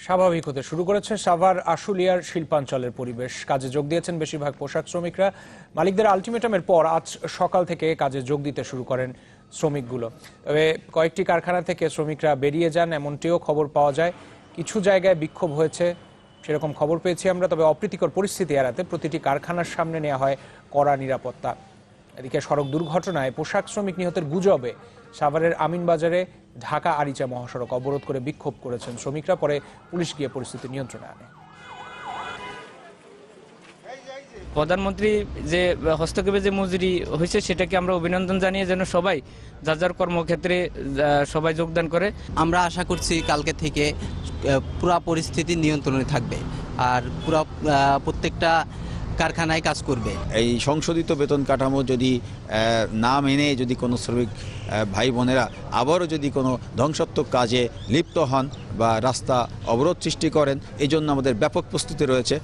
স্বাভাবিক হতে শুরু করেছে সাভার আশুলিয়ার শিল্পাঞ্চলের পরিবেশ। কাজে যোগ দিয়েছেন বেশিরভাগ পোশাক শ্রমিকরা। মালিকদের আলটিমেটামের পর আজ সকাল থেকে কাজে যোগ দিতে শুরু করেন শ্রমিকগুলো। তবে কয়েকটি কারখানা থেকে শ্রমিকরা বেরিয়ে যান এমনটিও খবর পাওয়া যায়। কিছু জায়গায় বিক্ষোভ হয়েছে সেরকম খবর পেয়েছি আমরা। তবে অপ্রীতিকর পরিস্থিতি এড়াতে প্রতিটি কারখানার সামনে নেওয়া হয় কড়া নিরাপত্তা। এদিকে সড়ক দুর্ঘটনায় পোশাক শ্রমিক নিহতের গুজবে সাভারের আমিনবাজারে ঢাকা আরিচা মহাসড়ক অবরোধ করে বিক্ষোভ করেছেন শ্রমিকরা। পরে পুলিশ গিয়ে পরিস্থিতি নিয়ন্ত্রণে আনে। প্রধানমন্ত্রী যে হস্তক্ষেপে যে মজুরি হয়েছে সেটাকে আমরা অভিনন্দন জানিয়ে যেন সবাই যার যার কর্মক্ষেত্রে সবাই যোগদান করে। আমরা আশা করছি কালকে থেকে পুরো পরিস্থিতি নিয়ন্ত্রণে থাকবে আর পুরো প্রত্যেকটা কারখানায় কাজ করবে। এই সংশোধিত বেতন কাঠামো যদি না মেনে যদি কোনো শ্রমিক ভাই বোনেরা আবারও যদি কোনো ধ্বংসাত্মক কাজে লিপ্ত হন বা রাস্তা অবরোধ সৃষ্টি করেন, এই জন্য আমাদের ব্যাপক প্রস্তুতি রয়েছে।